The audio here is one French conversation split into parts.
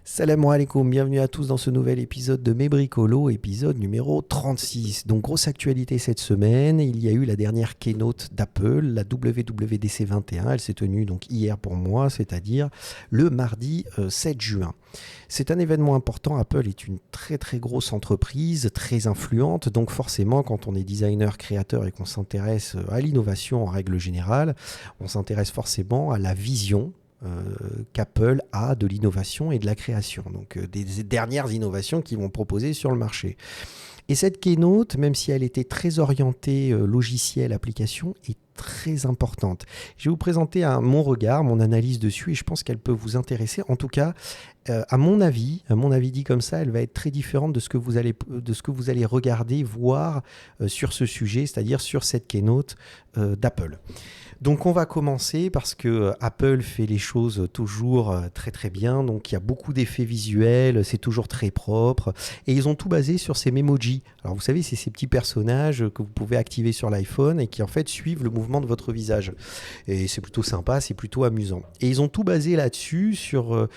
Salam alaikum, bienvenue à tous dans ce nouvel épisode de Mes Bricolos, épisode numéro 36. Donc grosse actualité cette semaine, il y a eu la dernière keynote d'Apple, la WWDC 21, elle s'est tenue donc hier pour moi, c'est-à-dire le mardi 7 juin. C'est un événement important, Apple est une très très grosse entreprise, très influente, donc forcément quand on est designer, créateur et qu'on s'intéresse à l'innovation en règle générale, on s'intéresse forcément à la vision qu'Apple a de l'innovation et de la création, donc des dernières innovations qu'ils vont proposer sur le marché. Et cette keynote, même si elle était très orientée logiciel, application, est très importante. Je vais vous présenter mon regard, mon analyse dessus, et je pense qu'elle peut vous intéresser. En tout cas, à mon avis dit comme ça, elle va être très différente de ce que vous allez regarder, voir sur ce sujet, c'est-à-dire sur cette keynote d'Apple. Donc on va commencer parce que Apple fait les choses toujours très très bien, donc il y a beaucoup d'effets visuels, c'est toujours très propre, et ils ont tout basé sur ces Memoji. Alors vous savez, c'est ces petits personnages que vous pouvez activer sur l'iPhone et qui en fait suivent le mouvement de votre visage. Et c'est plutôt sympa, c'est plutôt amusant. Et ils ont tout basé là-dessus, sur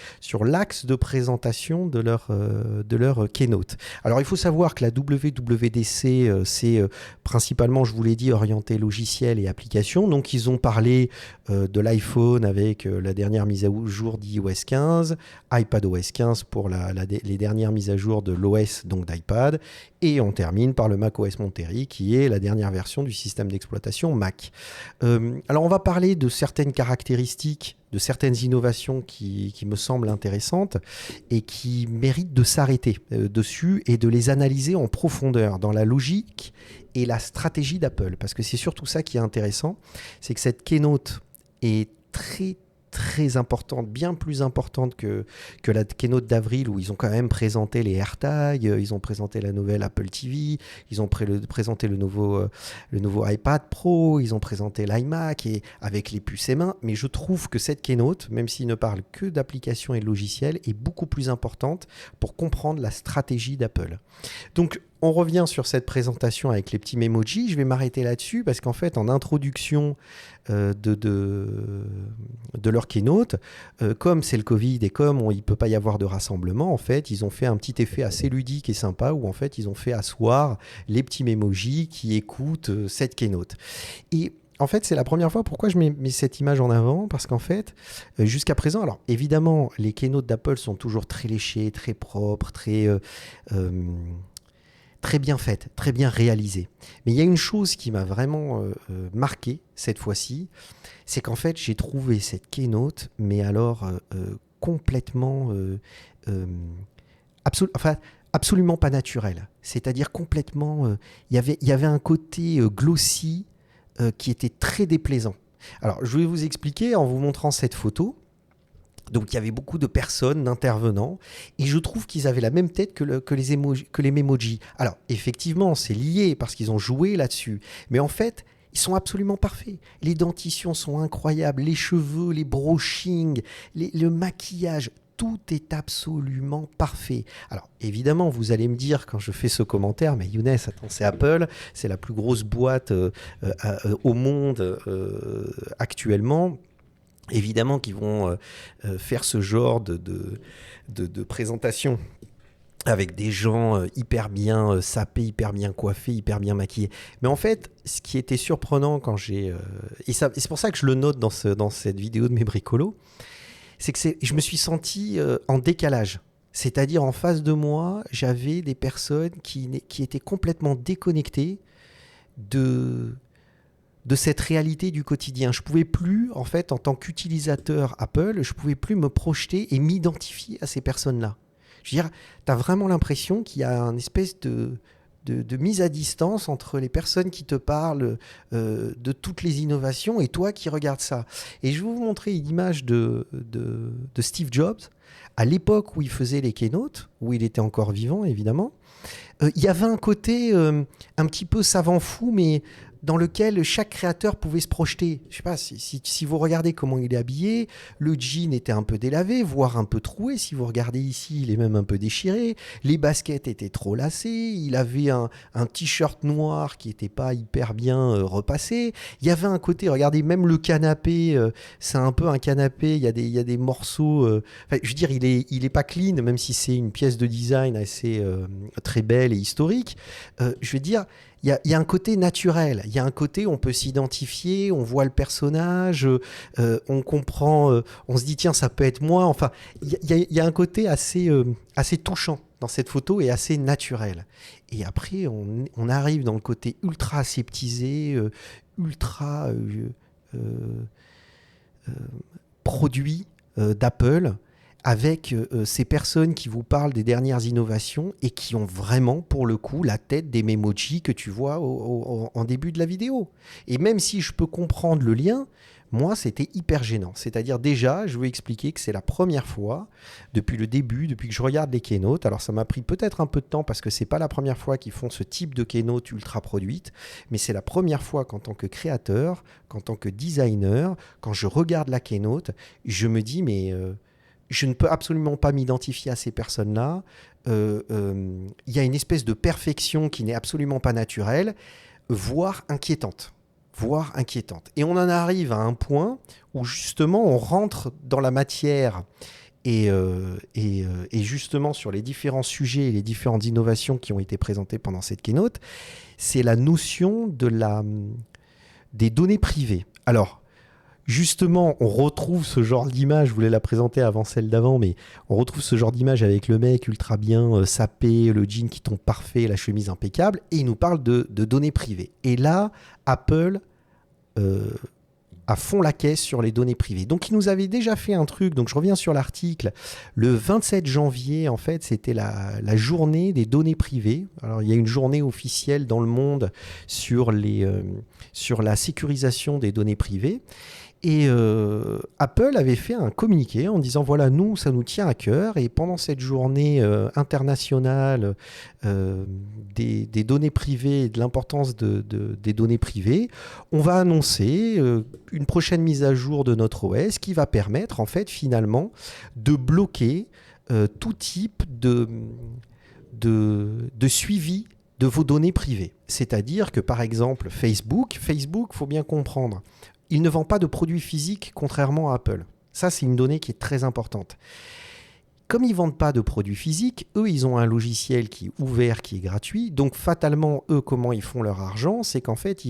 l'axe de présentation de leur keynote. Alors il faut savoir que la WWDC, c'est principalement, je vous l'ai dit, orienté logiciel et application, donc ils ont parlé de l'iPhone avec la dernière mise à jour d'iOS 15, iPadOS 15 pour les dernières mises à jour de l'OS, donc d'iPad, et on termine par le macOS Monterey qui est la dernière version du système d'exploitation Mac. Alors on va parler de certaines caractéristiques, de certaines innovations qui me semblent intéressantes et qui méritent de s'arrêter dessus et de les analyser en profondeur dans la logique et la stratégie d'Apple, parce que c'est surtout ça qui est intéressant, c'est que cette keynote est très très importante, bien plus importante que la keynote d'avril où ils ont quand même présenté les AirTags, ils ont présenté la nouvelle Apple TV, ils ont présenté le nouveau iPad Pro, ils ont présenté l'iMac et avec les puces M1, mais je trouve que cette keynote, même s'il ne parle que d'applications et de logiciels, est beaucoup plus importante pour comprendre la stratégie d'Apple. Donc on revient sur cette présentation avec les petits Memoji. Je vais m'arrêter là-dessus parce qu'en fait, en introduction de leur keynote, comme c'est le Covid et comme il ne peut pas y avoir de rassemblement, en fait, ils ont fait un petit effet assez ludique et sympa où en fait, ils ont fait asseoir les petits Memoji qui écoutent cette keynote. Et en fait, c'est la première fois pourquoi je mets cette image en avant, parce qu'en fait, jusqu'à présent, alors évidemment, les keynotes d'Apple sont toujours très léchées, très propres, très bien faite, très bien réalisée. Mais il y a une chose qui m'a vraiment marqué cette fois-ci, c'est qu'en fait, j'ai trouvé cette keynote, mais alors complètement, absolument pas naturelle. C'est-à-dire complètement, il y avait un côté glossy qui était très déplaisant. Alors, je vais vous expliquer en vous montrant cette photo. Donc il y avait beaucoup de personnes, d'intervenants, et je trouve qu'ils avaient la même tête que les Memoji. Alors effectivement, c'est lié parce qu'ils ont joué là-dessus, mais en fait, ils sont absolument parfaits. Les dentitions sont incroyables, les cheveux, les brushings, le maquillage, tout est absolument parfait. Alors évidemment, vous allez me dire quand je fais ce commentaire, mais Younes, attends, c'est Apple, c'est la plus grosse boîte au monde actuellement. Évidemment qu'ils vont faire ce genre de présentation avec des gens hyper bien sapés, hyper bien coiffés, hyper bien maquillés. Mais en fait, ce qui était surprenant quand et c'est pour ça que je le note dans cette vidéo de mes bricolos, c'est que je me suis senti en décalage. C'est-à-dire en face de moi, j'avais des personnes qui étaient complètement déconnectées de cette réalité du quotidien. Je ne pouvais plus, en fait, en tant qu'utilisateur Apple, je ne pouvais plus me projeter et m'identifier à ces personnes-là. Je veux dire, tu as vraiment l'impression qu'il y a une espèce de mise à distance entre les personnes qui te parlent de toutes les innovations et toi qui regardes ça. Et je vais vous montrer une image de Steve Jobs, à l'époque où il faisait les keynotes, où il était encore vivant, évidemment. Il y avait un côté un petit peu savant fou, mais dans lequel chaque créateur pouvait se projeter. Je sais pas, si vous regardez comment il est habillé, le jean était un peu délavé, voire un peu troué. Si vous regardez ici, il est même un peu déchiré. Les baskets étaient trop lacées. Il avait un t-shirt noir qui n'était pas hyper bien repassé. Il y avait un côté, regardez, même le canapé, c'est un peu un canapé. Il y a des morceaux. Enfin, je veux dire, il est pas clean, même si c'est une pièce de design assez très belle et historique. Je veux dire, il y a un côté naturel, il y a un côté on peut s'identifier, on voit le personnage, on comprend, on se dit tiens ça peut être moi, enfin il y a un côté assez touchant dans cette photo et assez naturel. Et après on arrive dans le côté ultra aseptisé, ultra produit d'Apple, avec ces personnes qui vous parlent des dernières innovations et qui ont vraiment, pour le coup, la tête des Memoji que tu vois en début de la vidéo. Et même si je peux comprendre le lien, moi, c'était hyper gênant. C'est-à-dire, déjà, je veux expliquer que c'est la première fois, depuis le début, depuis que je regarde les keynotes, alors ça m'a pris peut-être un peu de temps parce que c'est pas la première fois qu'ils font ce type de keynote ultra produite, mais c'est la première fois qu'en tant que créateur, qu'en tant que designer, quand je regarde la keynote, je me dis, mais... je ne peux absolument pas m'identifier à ces personnes-là. Y a une espèce de perfection qui n'est absolument pas naturelle, voire inquiétante. Et on en arrive à un point où justement on rentre dans la matière et justement sur les différents sujets et les différentes innovations qui ont été présentées pendant cette keynote, c'est la notion des données privées. Alors, justement, on retrouve ce genre d'image, je voulais la présenter avant celle d'avant, mais on retrouve ce genre d'image avec le mec ultra bien sapé, le jean qui tombe parfait, la chemise impeccable, et il nous parle de données privées. Et là, Apple à fond la caisse sur les données privées. Donc, il nous avait déjà fait un truc, donc je reviens sur l'article, le 27 janvier, en fait, c'était la journée des données privées. Alors, il y a une journée officielle dans le monde sur la sécurisation des données privées. Et Apple avait fait un communiqué en disant voilà, nous, ça nous tient à cœur et pendant cette journée internationale des données privées et de l'importance des données privées, on va annoncer une prochaine mise à jour de notre OS qui va permettre en fait finalement de bloquer tout type de suivi de vos données privées. C'est-à-dire que par exemple Facebook, faut bien comprendre, il ne vend pas de produits physiques contrairement à Apple. Ça, c'est une donnée qui est très importante. Comme ils ne vendent pas de produits physiques, eux, ils ont un logiciel qui est ouvert, qui est gratuit. Donc, fatalement, eux, comment ils font leur argent, c'est qu'en fait,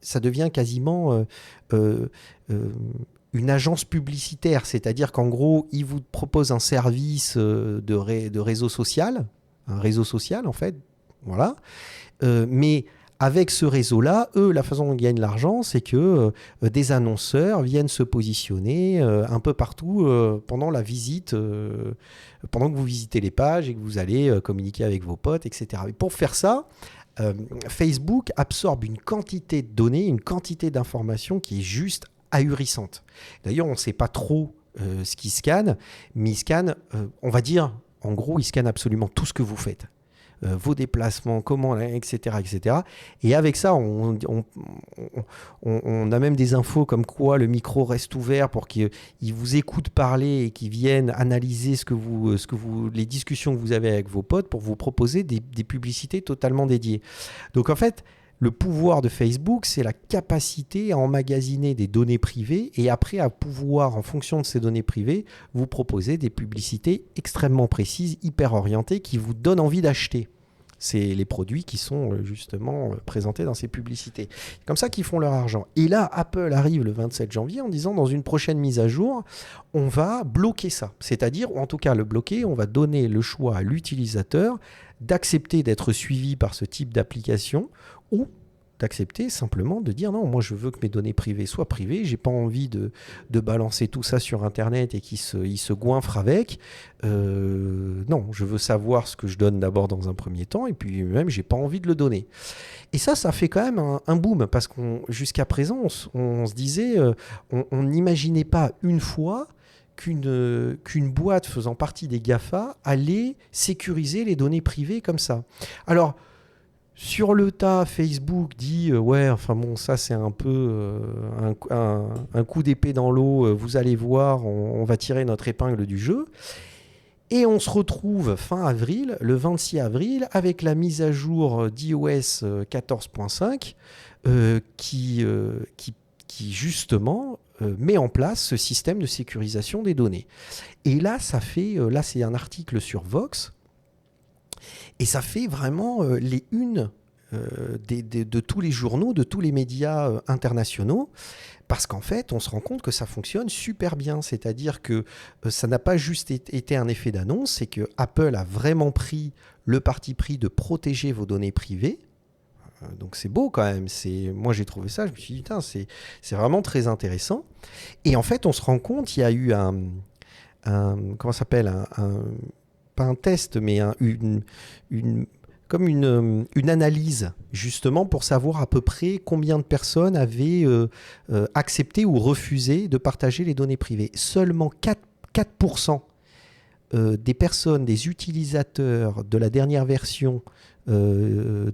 ça devient quasiment une agence publicitaire. C'est-à-dire qu'en gros, ils vous proposent un service de réseau social, un réseau social, en fait, voilà. Mais avec ce réseau-là, eux, la façon dont ils gagnent l'argent, c'est que des annonceurs viennent se positionner un peu partout pendant la visite, pendant que vous visitez les pages et que vous allez communiquer avec vos potes, etc. Et pour faire ça, Facebook absorbe une quantité de données, une quantité d'informations qui est juste ahurissante. D'ailleurs, on ne sait pas trop ce qu'ils scannent, mais ils scannent, on va dire, en gros, ils scannent absolument tout ce que vous faites. Vos déplacements, comment, etc., etc. Et avec ça, on a même des infos comme quoi le micro reste ouvert pour qu'ils vous écoutent parler et qu'ils viennent analyser les discussions que vous avez avec vos potes pour vous proposer des publicités totalement dédiées. Donc en fait, le pouvoir de Facebook, c'est la capacité à emmagasiner des données privées et après à pouvoir, en fonction de ces données privées, vous proposer des publicités extrêmement précises, hyper orientées, qui vous donnent envie d'acheter. C'est les produits qui sont justement présentés dans ces publicités. C'est comme ça qu'ils font leur argent. Et là, Apple arrive le 27 janvier en disant, dans une prochaine mise à jour, on va bloquer ça. C'est-à-dire, ou en tout cas le bloquer, on va donner le choix à l'utilisateur d'accepter d'être suivi par ce type d'application ou d'accepter simplement de dire non, moi je veux que mes données privées soient privées, j'ai pas envie de balancer tout ça sur Internet et qu'ils se goinfrent avec. Non, je veux savoir ce que je donne d'abord dans un premier temps et puis même j'ai pas envie de le donner. Et ça fait quand même un boom parce jusqu'à présent on se disait, on n'imaginait pas une fois qu'une boîte faisant partie des GAFA allait sécuriser les données privées comme ça. Alors, Sur le tas, Facebook dit ouais, enfin bon, ça c'est un peu un coup d'épée dans l'eau. Vous allez voir, on va tirer notre épingle du jeu. Et on se retrouve fin avril, le 26 avril, avec la mise à jour d'iOS 14.5 qui justement met en place ce système de sécurisation des données. Et là, là c'est un article sur Vox. Et ça fait vraiment les unes de tous les journaux, de tous les médias internationaux, parce qu'en fait, on se rend compte que ça fonctionne super bien. C'est-à-dire que ça n'a pas juste été un effet d'annonce, c'est que Apple a vraiment pris le parti pris de protéger vos données privées. Donc c'est beau quand même. Moi j'ai trouvé ça, je me suis dit, putain, c'est vraiment très intéressant. Et en fait, on se rend compte, il y a eu comment ça s'appelle, pas un test, mais comme une analyse, justement, pour savoir à peu près combien de personnes avaient accepté ou refusé de partager les données privées. Seulement 4% des personnes, des utilisateurs de la dernière version donc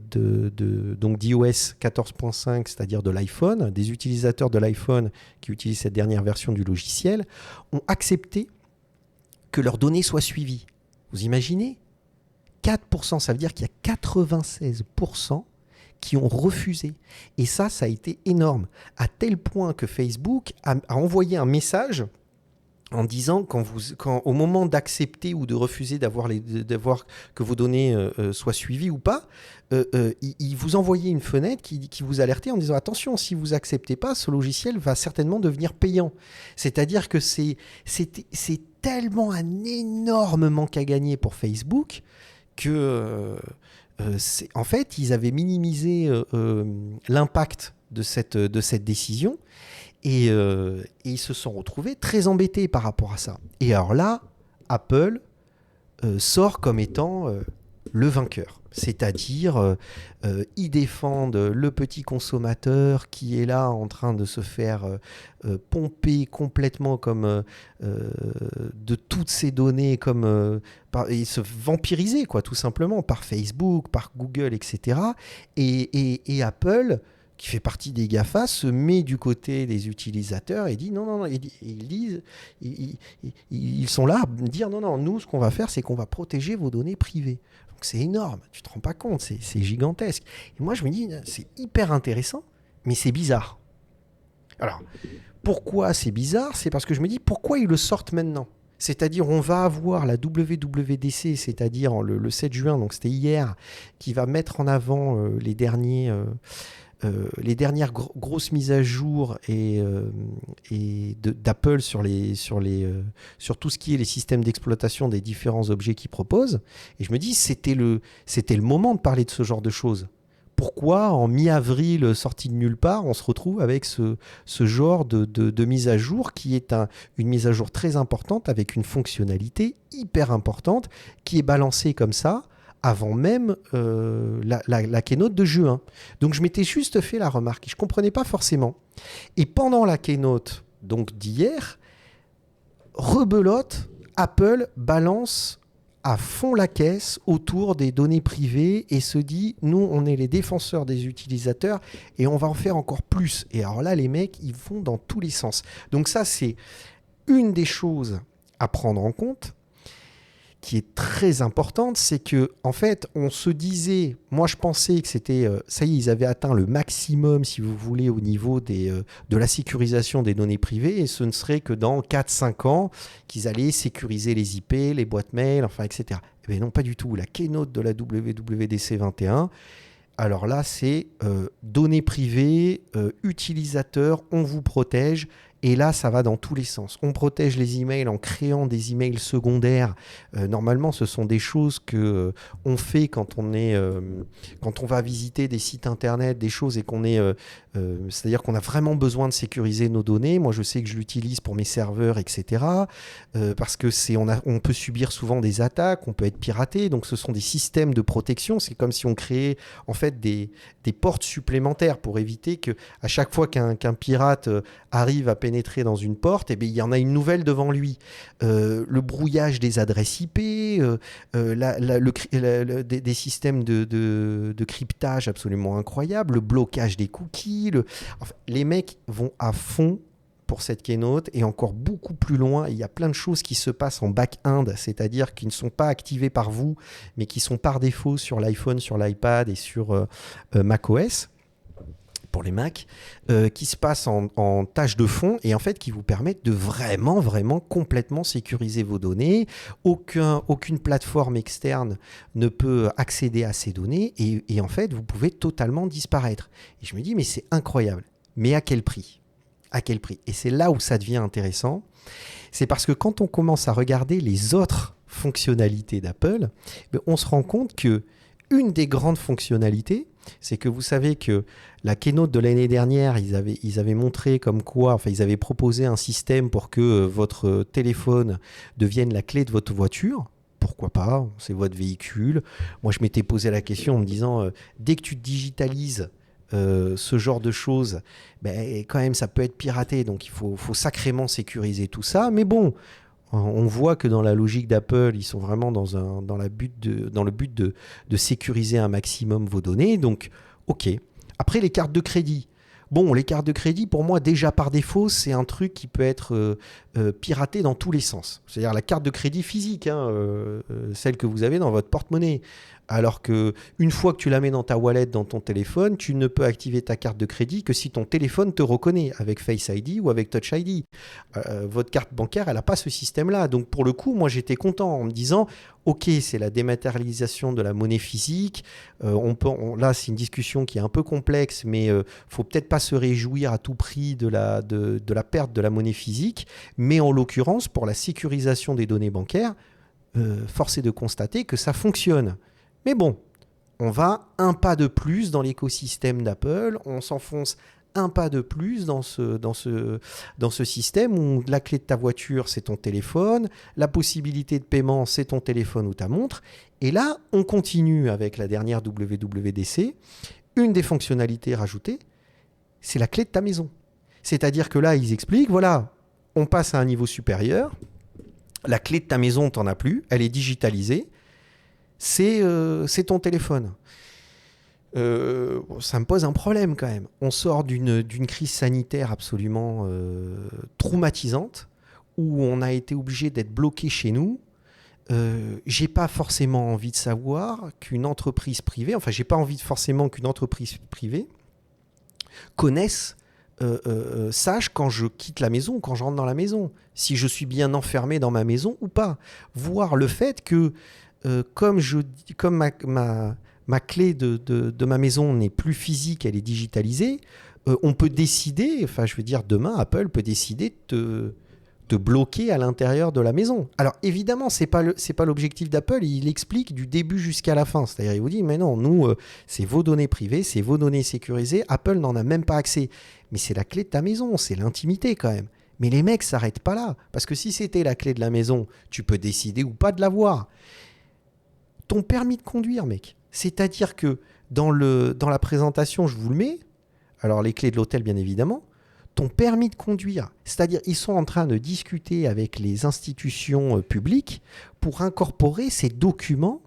d'iOS 14.5, c'est-à-dire de l'iPhone, des utilisateurs de l'iPhone qui utilisent cette dernière version du logiciel, ont accepté que leurs données soient suivies. Vous imaginez ? 4%, ça veut dire qu'il y a 96% qui ont refusé. Et ça a été énorme, à tel point que Facebook a envoyé un message en disant au moment d'accepter ou de refuser d'avoir que vos données soient suivies ou pas, il vous envoyait une fenêtre qui vous alertait en disant attention, si vous acceptez pas, ce logiciel va certainement devenir payant. C'est-à-dire que c'est tellement un énorme manque à gagner pour Facebook que en fait ils avaient minimisé l'impact de cette décision. Et ils se sont retrouvés très embêtés par rapport à ça. Et alors là, Apple sort comme étant le vainqueur. C'est-à-dire, ils défendent le petit consommateur qui est là en train de se faire pomper complètement comme de toutes ses données, et se vampiriser, quoi, tout simplement, par Facebook, par Google, etc. Et Apple, qui fait partie des GAFA, se met du côté des utilisateurs et dit non, ils sont là à dire non, nous, ce qu'on va faire, c'est qu'on va protéger vos données privées. Donc c'est énorme, tu te rends pas compte, c'est gigantesque. Et moi, je me dis, c'est hyper intéressant, mais c'est bizarre. Alors, pourquoi c'est bizarre ? C'est parce que je me dis, pourquoi ils le sortent maintenant ? C'est-à-dire, on va avoir la WWDC, c'est-à-dire le 7 juin, donc c'était hier, qui va mettre en avant les dernières grosses mises à jour d'Apple sur tout ce qui est les systèmes d'exploitation des différents objets qu'ils proposent. Et je me dis, c'était le moment de parler de ce genre de choses. Pourquoi, en mi-avril, sorti de nulle part, on se retrouve avec ce genre de mise à jour qui est une mise à jour très importante avec une fonctionnalité hyper importante qui est balancée comme ça avant même la keynote de juin. Donc je m'étais juste fait la remarque et je ne comprenais pas forcément. Et pendant la keynote donc d'hier, rebelote, Apple balance à fond la caisse autour des données privées et se dit, nous, on est les défenseurs des utilisateurs et on va en faire encore plus. Et alors là, les mecs, ils vont dans tous les sens. Donc ça, c'est une des choses à prendre en compte, qui est très importante, c'est que en fait, on se disait, moi je pensais que c'était, ça y est, ils avaient atteint le maximum, si vous voulez, au niveau de la sécurisation des données privées, et ce ne serait que dans 4-5 ans qu'ils allaient sécuriser les IP, les boîtes mail, enfin, etc. Eh bien non, pas du tout. La keynote de la WWDC 21, alors là, c'est données privées, utilisateurs, on vous protège. Et là, ça va dans tous les sens. On protège les emails en créant des emails secondaires. Normalement, ce sont des choses que on fait quand on va visiter des sites internet, des choses et qu'on est, c'est-à-dire qu'on a vraiment besoin de sécuriser nos données. Moi, je sais que je l'utilise pour mes serveurs, etc. Parce que on peut subir souvent des attaques, on peut être piraté. Donc, ce sont des systèmes de protection. C'est comme si on créait en fait des portes supplémentaires pour éviter que à chaque fois qu'un pirate arrive à pénétrer dans une porte, eh bien, il y en a une nouvelle devant lui. Le brouillage des adresses IP, des systèmes de cryptage absolument incroyables, le blocage des cookies. Enfin, les mecs vont à fond pour cette keynote et encore beaucoup plus loin. Il y a plein de choses qui se passent en back-end, c'est-à-dire qui ne sont pas activées par vous, mais qui sont par défaut sur l'iPhone, sur l'iPad et sur macOS. Pour les Mac, qui se passent en tâche de fond et en fait qui vous permettent de vraiment complètement sécuriser vos données. Aucune plateforme externe ne peut accéder à ces données et en fait vous pouvez totalement disparaître. Et je me dis mais c'est incroyable. Mais à quel prix ? À quel prix ? Et c'est là où ça devient intéressant. C'est parce que quand on commence à regarder les autres fonctionnalités d'Apple, on se rend compte que une des grandes fonctionnalités, c'est que vous savez que la keynote de l'année dernière, ils avaient montré comme quoi, enfin ils avaient proposé un système pour que votre téléphone devienne la clé de votre voiture. Pourquoi pas ? C'est votre véhicule. Moi, je m'étais posé la question en me disant, dès que tu digitalises ce genre de choses, quand même, ça peut être piraté. Donc, il faut sacrément sécuriser tout ça. Mais bon, on voit que dans la logique d'Apple, ils sont vraiment dans le but de sécuriser un maximum vos données. Donc, OK. Après, les cartes de crédit. Bon, les cartes de crédit, pour moi, déjà par défaut, c'est un truc qui peut être piraté dans tous les sens. C'est-à-dire la carte de crédit physique, celle que vous avez dans votre porte-monnaie. Alors qu'une fois que tu la mets dans ta wallet, dans ton téléphone, tu ne peux activer ta carte de crédit que si ton téléphone te reconnaît avec Face ID ou avec Touch ID. Votre carte bancaire, elle n'a pas ce système-là. Donc pour le coup, moi j'étais content en me disant, ok, c'est la dématérialisation de la monnaie physique. Là, c'est une discussion qui est un peu complexe, mais il ne faut peut-être pas se réjouir à tout prix de la perte de la monnaie physique. Mais en l'occurrence, pour la sécurisation des données bancaires, force est de constater que ça fonctionne. Mais bon, on va un pas de plus dans l'écosystème d'Apple, on s'enfonce un pas de plus dans ce système où la clé de ta voiture, c'est ton téléphone, la possibilité de paiement, c'est ton téléphone ou ta montre. Et là, on continue avec la dernière WWDC. Une des fonctionnalités rajoutées, c'est la clé de ta maison. C'est-à-dire que là, ils expliquent, voilà, on passe à un niveau supérieur, la clé de ta maison, tu n'en as plus, elle est digitalisée, c'est ton téléphone. Ça me pose un problème quand même. On sort d'une crise sanitaire absolument traumatisante où on a été obligé d'être bloqué chez nous. J'ai pas forcément envie de savoir qu'une entreprise privée, j'ai pas envie forcément qu'une entreprise privée connaisse, sache quand je quitte la maison ou quand je rentre dans la maison, si je suis bien enfermé dans ma maison ou pas. Voir le fait que comme ma clé de ma maison n'est plus physique, elle est digitalisée, on peut décider, demain, Apple peut décider de bloquer à l'intérieur de la maison. Alors évidemment, c'est pas l'objectif d'Apple, il explique du début jusqu'à la fin. C'est-à-dire, il vous dit, mais non, nous, c'est vos données privées, c'est vos données sécurisées, Apple n'en a même pas accès. Mais c'est la clé de ta maison, c'est l'intimité quand même. Mais les mecs s'arrêtent pas là, parce que si c'était la clé de la maison, tu peux décider ou pas de l'avoir. Ton permis de conduire, mec. C'est-à-dire que dans la présentation, je vous le mets, alors les clés de l'hôtel, bien évidemment, ton permis de conduire, c'est-à-dire ils sont en train de discuter avec les institutions publiques pour incorporer ces documents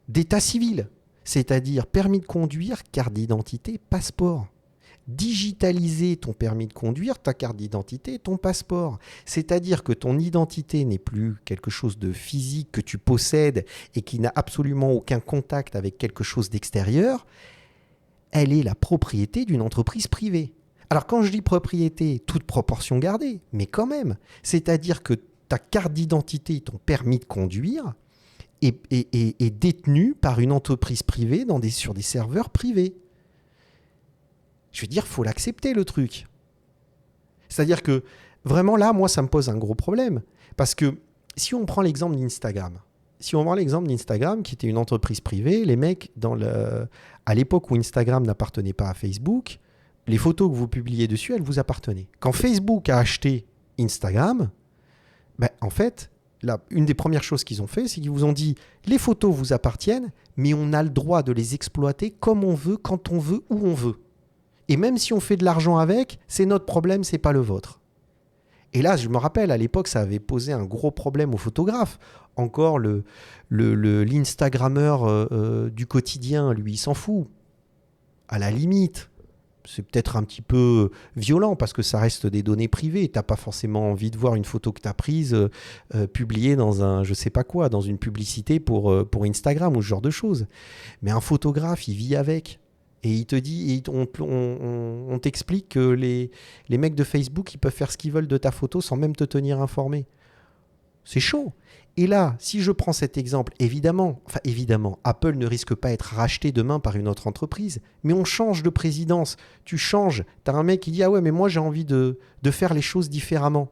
d'état civil, c'est-à-dire permis de conduire, carte d'identité, passeport. Digitaliser ton permis de conduire, ta carte d'identité, ton passeport. C'est-à-dire que ton identité n'est plus quelque chose de physique que tu possèdes et qui n'a absolument aucun contact avec quelque chose d'extérieur. Elle est la propriété d'une entreprise privée. Alors quand je dis propriété, toute proportion gardée, mais quand même, c'est-à-dire que ta carte d'identité, ton permis de conduire, est détenu par une entreprise privée sur des serveurs privés. Je veux dire, il faut l'accepter, le truc. C'est-à-dire que, vraiment, là, moi, ça me pose un gros problème. Parce que, si on prend l'exemple d'Instagram, qui était une entreprise privée, les mecs, à l'époque où Instagram n'appartenait pas à Facebook, les photos que vous publiez dessus, elles vous appartenaient. Quand Facebook a acheté Instagram, en fait, une des premières choses qu'ils ont fait, c'est qu'ils vous ont dit, les photos vous appartiennent, mais on a le droit de les exploiter comme on veut, quand on veut, où on veut. Et même si on fait de l'argent avec, c'est notre problème, c'est pas le vôtre. Et là, je me rappelle, à l'époque, ça avait posé un gros problème aux photographes. Encore l'Instagrammeur du quotidien, lui, il s'en fout. À la limite, c'est peut-être un petit peu violent parce que ça reste des données privées. Tu n'as pas forcément envie de voir une photo que tu as prise publiée dans un, je sais pas quoi, dans une publicité pour Instagram ou ce genre de choses. Mais un photographe, il vit avec. Et il te dit, on t'explique que les mecs de Facebook, ils peuvent faire ce qu'ils veulent de ta photo sans même te tenir informé. C'est chaud. Et là, si je prends cet exemple, évidemment, Apple ne risque pas d'être racheté demain par une autre entreprise, mais on change de présidence. Tu changes. Tu as un mec qui dit « Ah ouais, mais moi j'ai envie de faire les choses différemment. »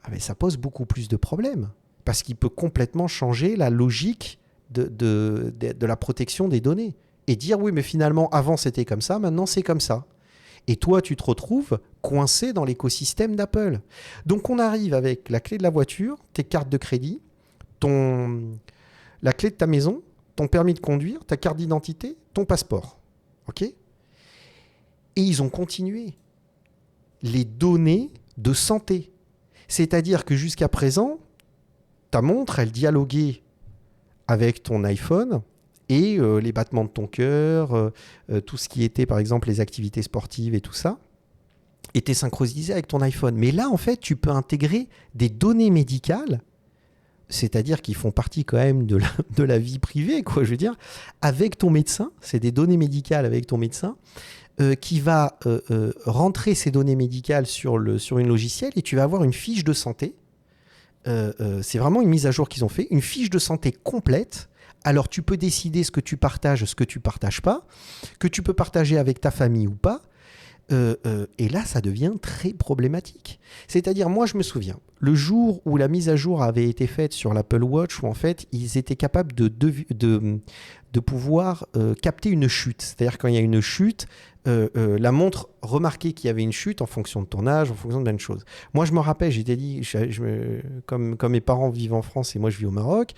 Ah mais ça pose beaucoup plus de problèmes, parce qu'il peut complètement changer la logique de la protection des données. Et dire oui, mais finalement, avant c'était comme ça, maintenant c'est comme ça. Et toi, tu te retrouves coincé dans l'écosystème d'Apple. Donc on arrive avec la clé de la voiture, tes cartes de crédit, la clé de ta maison, ton permis de conduire, ta carte d'identité, ton passeport. OK ? Et ils ont continué. Les données de santé. C'est-à-dire que jusqu'à présent, ta montre, elle dialoguait avec ton iPhone et les battements de ton cœur, tout ce qui était par exemple les activités sportives et tout ça, était synchronisé avec ton iPhone. Mais là, en fait, tu peux intégrer des données médicales, c'est-à-dire qui font partie quand même de la vie privée, quoi, je veux dire, avec ton médecin. C'est des données médicales avec ton médecin qui va rentrer ces données médicales sur une logiciel et tu vas avoir une fiche de santé. C'est vraiment une mise à jour qu'ils ont fait, une fiche de santé complète. Alors, tu peux décider ce que tu partages, ce que tu ne partages pas, que tu peux partager avec ta famille ou pas. Et là, ça devient très problématique. C'est-à-dire, moi, je me souviens, le jour où la mise à jour avait été faite sur l'Apple Watch, où en fait, ils étaient capables de pouvoir capter une chute. C'est-à-dire, quand il y a une chute, la montre remarquait qu'il y avait une chute en fonction de ton âge, en fonction de plein de choses. Moi, je me rappelle, j'étais dit, comme mes parents vivent en France et moi, je vis au Maroc,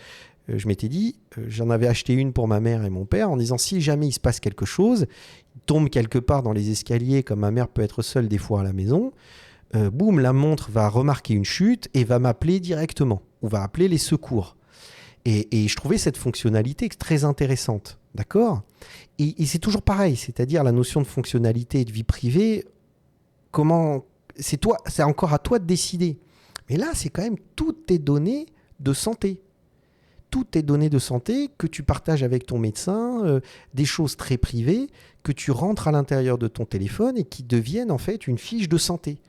je m'étais dit, j'en avais acheté une pour ma mère et mon père en disant si jamais il se passe quelque chose, il tombe quelque part dans les escaliers, comme ma mère peut être seule des fois à la maison, boum, la montre va remarquer une chute et va m'appeler directement, ou va appeler les secours. Et je trouvais cette fonctionnalité très intéressante, d'accord ? Et c'est toujours pareil, c'est-à-dire la notion de fonctionnalité et de vie privée, c'est encore à toi de décider. Mais là, c'est quand même toutes tes données de santé. Toutes tes données de santé que tu partages avec ton médecin, des choses très privées que tu rentres à l'intérieur de ton téléphone et qui deviennent en fait une fiche de santé.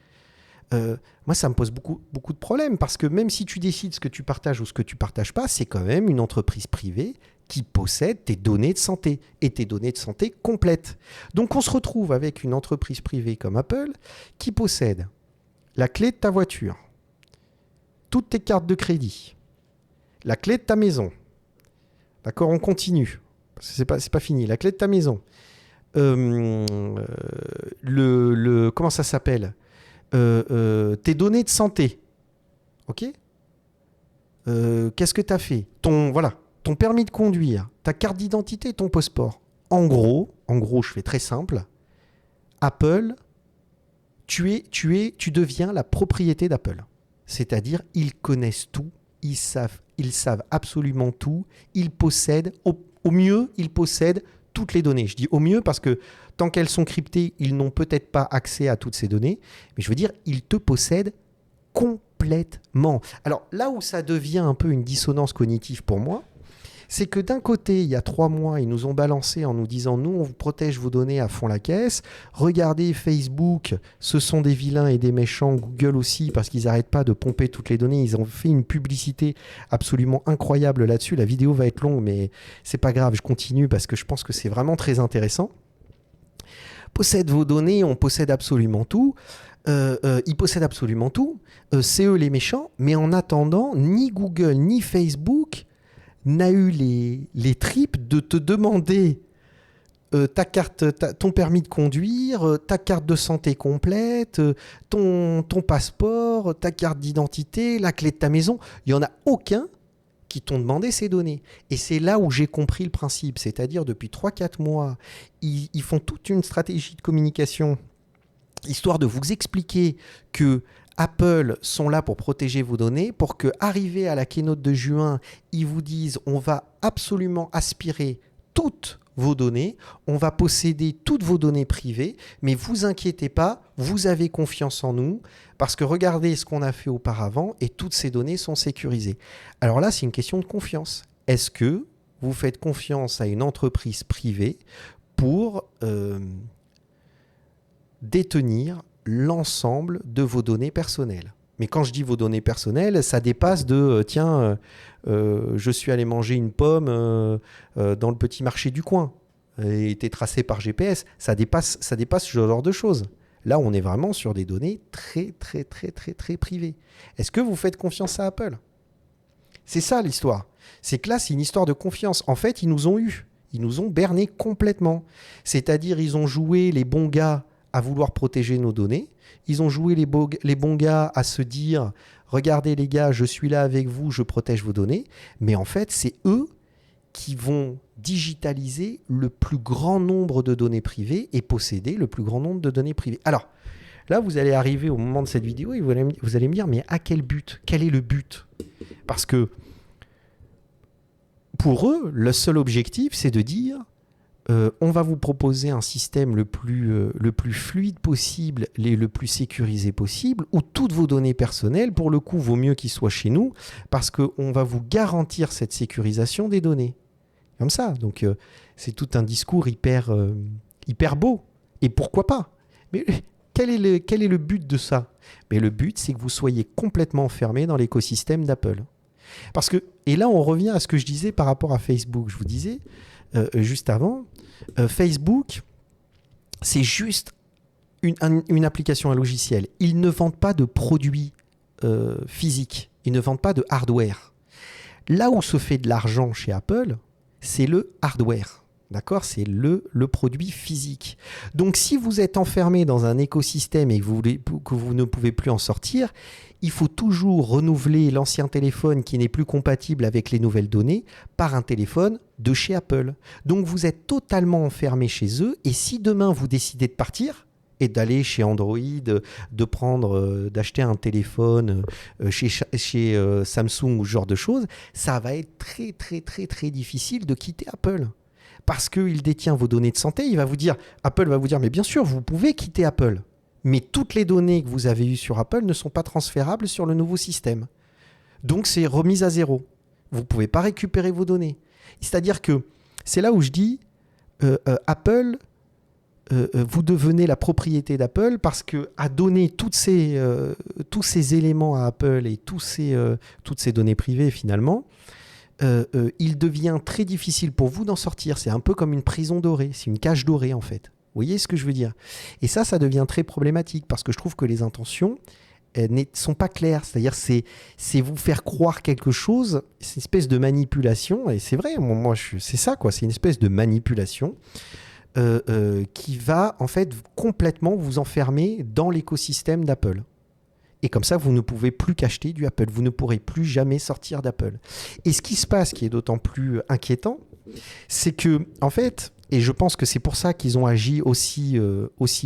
Moi, ça me pose beaucoup, beaucoup de problèmes parce que même si tu décides ce que tu partages ou ce que tu ne partages pas, c'est quand même une entreprise privée qui possède tes données de santé et tes données de santé complètes. Donc, on se retrouve avec une entreprise privée comme Apple qui possède la clé de ta voiture, toutes tes cartes de crédit, la clé de ta maison. D'accord, on continue. Parce que c'est pas fini. La clé de ta maison. Comment ça s'appelle tes données de santé. OK. Qu'est-ce que tu as fait ton permis de conduire, ta carte d'identité et ton passeport. En gros, je fais très simple. Apple, tu deviens la propriété d'Apple. C'est-à-dire, ils connaissent tout. Ils savent absolument tout. Ils possèdent, au mieux, ils possèdent toutes les données. Je dis au mieux parce que tant qu'elles sont cryptées, ils n'ont peut-être pas accès à toutes ces données. Mais je veux dire, ils te possèdent complètement. Alors là où ça devient un peu une dissonance cognitive pour moi, c'est que d'un côté, il y a 3 mois, ils nous ont balancé en nous disant « Nous, on vous protège vos données à fond la caisse. Regardez Facebook, ce sont des vilains et des méchants. Google aussi, parce qu'ils n'arrêtent pas de pomper toutes les données. Ils ont fait une publicité absolument incroyable là-dessus. La vidéo va être longue, mais c'est pas grave, je continue parce que je pense que c'est vraiment très intéressant. Possède vos données, on possède absolument tout. Ils possèdent absolument tout. C'est eux les méchants. Mais en attendant, ni Google, ni Facebook n'a eu les tripes de te demander ta carte, ton permis de conduire, ta carte de santé complète, ton passeport, ta carte d'identité, la clé de ta maison. Il n'y en a aucun qui t'ont demandé ces données. Et c'est là où j'ai compris le principe. C'est-à-dire, depuis 3-4 mois, ils font toute une stratégie de communication histoire de vous expliquer que Apple sont là pour protéger vos données, pour que, arrivé à la keynote de juin, ils vous disent on va absolument aspirer toutes vos données, on va posséder toutes vos données privées, mais vous inquiétez pas, vous avez confiance en nous, parce que regardez ce qu'on a fait auparavant et toutes ces données sont sécurisées. Alors là, c'est une question de confiance. Est-ce que vous faites confiance à une entreprise privée pour détenir l'ensemble de vos données personnelles? Mais quand je dis vos données personnelles, ça dépasse de je suis allé manger une pomme dans le petit marché du coin et était tracé par GPS. Ça dépasse ce genre de choses. Là, on est vraiment sur des données très, très, très, très, très privées. Est-ce que vous faites confiance à Apple? C'est ça l'histoire. C'est que là, c'est une histoire de confiance. En fait, ils nous ont eus. Ils nous ont bernés complètement. C'est-à-dire, ils ont joué les bons gars à vouloir protéger nos données. Ils ont joué les bons gars à se dire « Regardez les gars, je suis là avec vous, je protège vos données ». Mais en fait, c'est eux qui vont digitaliser le plus grand nombre de données privées et posséder le plus grand nombre de données privées. Alors, là, vous allez arriver au moment de cette vidéo et vous allez me dire « Mais à quel but? Quel est le but ?» Parce que pour eux, le seul objectif, c'est de dire on va vous proposer un système le plus fluide possible, le plus sécurisé possible, où toutes vos données personnelles, pour le coup, vaut mieux qu'ils soient chez nous, parce qu'on va vous garantir cette sécurisation des données. Comme ça. Donc, c'est tout un discours hyper beau. Et pourquoi pas? Mais quel est le but de ça? Mais le but, c'est que vous soyez complètement enfermé dans l'écosystème d'Apple. Parce que, et là, on revient à ce que je disais par rapport à Facebook. Je vous disais, juste avant, Facebook, c'est juste une application, un logiciel. Ils ne vendent pas de produits physiques. Ils ne vendent pas de hardware. Là où se fait de l'argent chez Apple, c'est le hardware. D'accord? C'est le produit physique. Donc, si vous êtes enfermé dans un écosystème et que vous ne pouvez plus en sortir, il faut toujours renouveler l'ancien téléphone qui n'est plus compatible avec les nouvelles données par un téléphone de chez Apple. Donc, vous êtes totalement enfermé chez eux. Et si demain, vous décidez de partir et d'aller chez Android, d'acheter un téléphone chez Samsung ou ce genre de choses, ça va être très, très, très, très difficile de quitter Apple. Parce qu'il détient vos données de santé, Apple va vous dire, mais bien sûr, vous pouvez quitter Apple. Mais toutes les données que vous avez eues sur Apple ne sont pas transférables sur le nouveau système. Donc, c'est remise à zéro. Vous ne pouvez pas récupérer vos données. C'est-à-dire que c'est là où je dis, Apple, vous devenez la propriété d'Apple parce qu'à donner tous ces éléments à Apple et toutes ces données privées finalement, il devient très difficile pour vous d'en sortir. C'est un peu comme une prison dorée, c'est une cage dorée en fait. Vous voyez ce que je veux dire? Et ça devient très problématique parce que je trouve que les intentions ne sont pas claires. C'est-à-dire c'est vous faire croire quelque chose, c'est une espèce de manipulation, et c'est vrai, c'est ça quoi, c'est une espèce de manipulation qui va en fait complètement vous enfermer dans l'écosystème d'Apple. Et comme ça, vous ne pouvez plus qu'acheter du Apple. Vous ne pourrez plus jamais sortir d'Apple. Et ce qui se passe, qui est d'autant plus inquiétant, c'est que, en fait, et je pense que c'est pour ça qu'ils ont agi aussi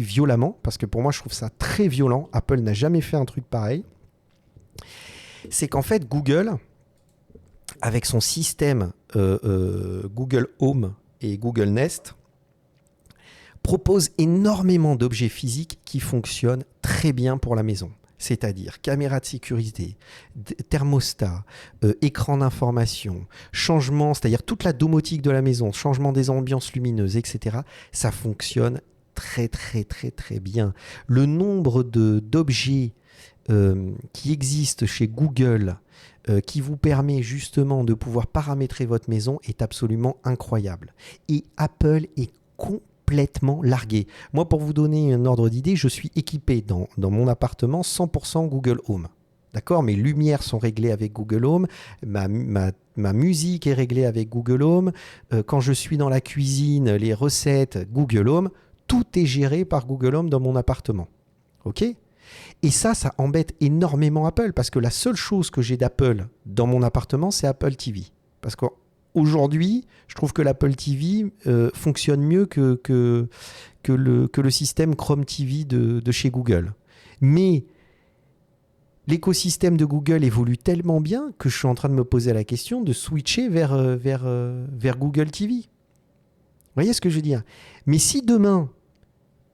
violemment, parce que pour moi, je trouve ça très violent. Apple n'a jamais fait un truc pareil. C'est qu'en fait, Google, avec son système Google Home et Google Nest, propose énormément d'objets physiques qui fonctionnent très bien pour la maison. C'est-à-dire caméra de sécurité, thermostat, écran d'information, changement, c'est-à-dire toute la domotique de la maison, changement des ambiances lumineuses, etc. Ça fonctionne très, très, très, très bien. Le nombre d'objets qui existent chez Google qui vous permet justement de pouvoir paramétrer votre maison est absolument incroyable. Et Apple est complètement largué. Moi, pour vous donner un ordre d'idée, je suis équipé dans mon appartement 100% Google Home. D'accord? Mes lumières sont réglées avec Google Home, ma musique est réglée avec Google Home, quand je suis dans la cuisine, les recettes, Google Home, tout est géré par Google Home dans mon appartement. Ok? Et ça embête énormément Apple, parce que la seule chose que j'ai d'Apple dans mon appartement, c'est Apple TV. Parce qu'aujourd'hui, je trouve que l'Apple TV fonctionne mieux que le système Chrome TV de chez Google. Mais l'écosystème de Google évolue tellement bien que je suis en train de me poser la question de switcher vers Google TV. Vous voyez ce que je veux dire? Mais si demain,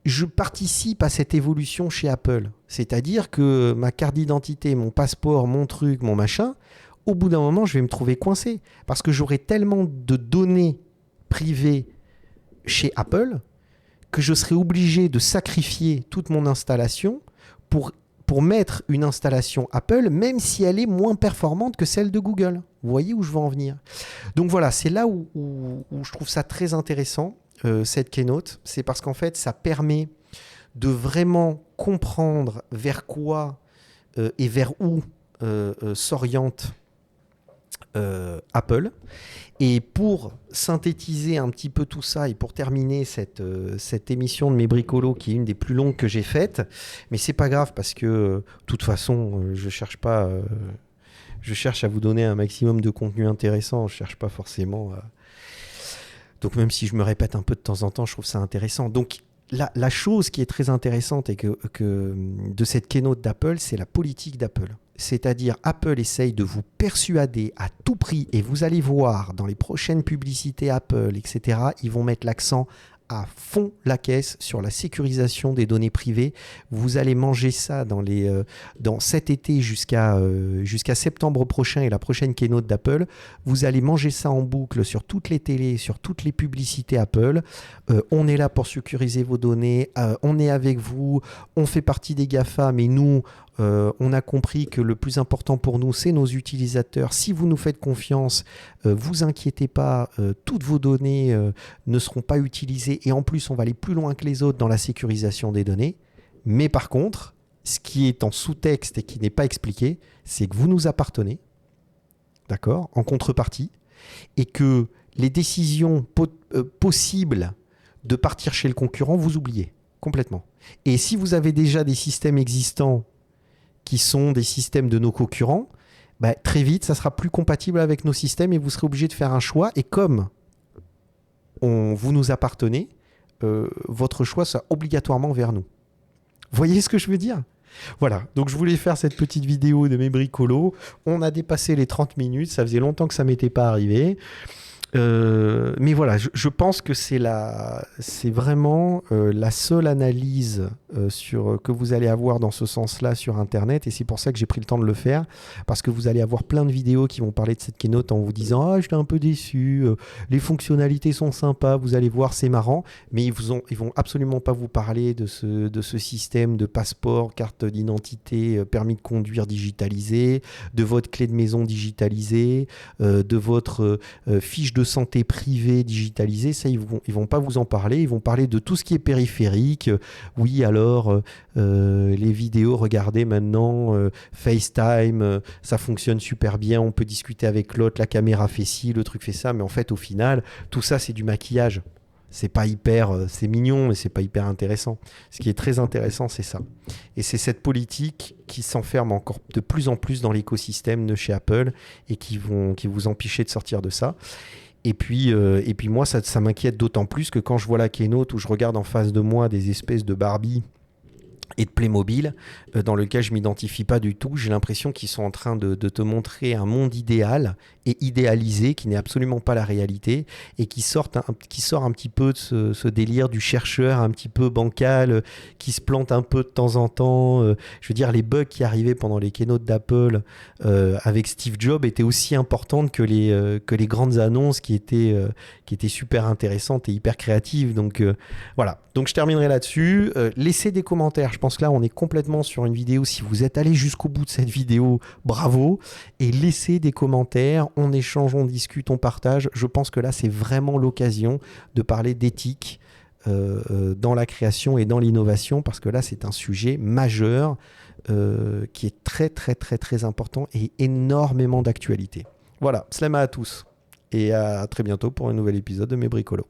je participe à cette évolution chez Apple, c'est-à-dire que ma carte d'identité, mon passeport, mon truc, mon machin, au bout d'un moment, je vais me trouver coincé parce que j'aurai tellement de données privées chez Apple que je serai obligé de sacrifier toute mon installation pour mettre une installation Apple, même si elle est moins performante que celle de Google. Vous voyez où je veux en venir? Donc voilà, c'est là où je trouve ça très intéressant, cette keynote. C'est parce qu'en fait, ça permet de vraiment comprendre vers quoi et vers où s'oriente Apple. Et pour synthétiser un petit peu tout ça et pour terminer cette émission de mes bricolos qui est une des plus longues que j'ai faites, mais c'est pas grave parce que de toute façon je cherche à vous donner un maximum de contenu intéressant, je cherche pas forcément donc même si je me répète un peu de temps en temps, je trouve ça intéressant. Donc la chose qui est très intéressante et que de cette keynote d'Apple, c'est la politique d'Apple. C'est-à-dire, Apple essaye de vous persuader à tout prix, et vous allez voir dans les prochaines publicités Apple, etc., ils vont mettre l'accent à fond la caisse sur la sécurisation des données privées. Vous allez manger ça dans cet été jusqu'à septembre prochain et la prochaine keynote d'Apple. Vous allez manger ça en boucle sur toutes les télés, sur toutes les publicités Apple. On est là pour sécuriser vos données. On est avec vous. On fait partie des GAFA, mais nous, on a compris que le plus important pour nous, c'est nos utilisateurs. Si vous nous faites confiance, vous inquiétez pas, toutes vos données ne seront pas utilisées et en plus, on va aller plus loin que les autres dans la sécurisation des données. Mais par contre, ce qui est en sous-texte et qui n'est pas expliqué, c'est que vous nous appartenez, d'accord, en contrepartie, et que les décisions possibles de partir chez le concurrent, vous oubliez complètement. Et si vous avez déjà des systèmes existants qui sont des systèmes de nos concurrents, bah, très vite, ça sera plus compatible avec nos systèmes et vous serez obligé de faire un choix. Et comme vous nous appartenez, votre choix sera obligatoirement vers nous. Vous voyez ce que je veux dire? Voilà, donc je voulais faire cette petite vidéo de mes bricolos. On a dépassé les 30 minutes, ça faisait longtemps que ça ne m'était pas arrivé. Mais voilà, je pense que c'est vraiment la seule analyse que vous allez avoir dans ce sens-là sur Internet, et c'est pour ça que j'ai pris le temps de le faire, parce que vous allez avoir plein de vidéos qui vont parler de cette keynote en vous disant « Ah, j'étais un peu déçu, les fonctionnalités sont sympas, vous allez voir, c'est marrant », mais ils vont absolument pas vous parler de ce système de passeport, carte d'identité, permis de conduire digitalisé, de votre clé de maison digitalisée, de votre fiche de santé privée digitalisée. Ça, ils vont pas vous en parler. Ils vont parler de tout ce qui est périphérique. Oui, alors, les vidéos, regardez maintenant, FaceTime, ça fonctionne super bien, on peut discuter avec l'autre, la caméra fait ci, le truc fait ça, mais en fait, au final, tout ça, c'est du maquillage. C'est pas c'est mignon, mais c'est pas hyper intéressant. Ce qui est très intéressant, c'est ça. Et c'est cette politique qui s'enferme encore de plus en plus dans l'écosystème de chez Apple et qui vous empêcher de sortir de ça. Et puis moi, ça m'inquiète d'autant plus que quand je vois la keynote où je regarde en face de moi des espèces de Barbie et de Playmobil, dans lequel je ne m'identifie pas du tout. J'ai l'impression qu'ils sont en train de te montrer un monde idéal et idéalisé, qui n'est absolument pas la réalité, et qui sort un petit peu de ce délire du chercheur un petit peu bancal, qui se plante un peu de temps en temps. Je veux dire, les bugs qui arrivaient pendant les keynotes d'Apple avec Steve Jobs étaient aussi importantes que les grandes annonces qui étaient super intéressantes et hyper créatives. Donc voilà, donc je terminerai là-dessus. Laissez des commentaires. Je pense que là, on est complètement sur une vidéo. Si vous êtes allé jusqu'au bout de cette vidéo, bravo. Et laissez des commentaires. On échange, on discute, on partage. Je pense que là, c'est vraiment l'occasion de parler d'éthique dans la création et dans l'innovation, parce que là, c'est un sujet majeur qui est très, très, très, très important et énormément d'actualité. Voilà, slama à tous. Et à très bientôt pour un nouvel épisode de mes bricolos.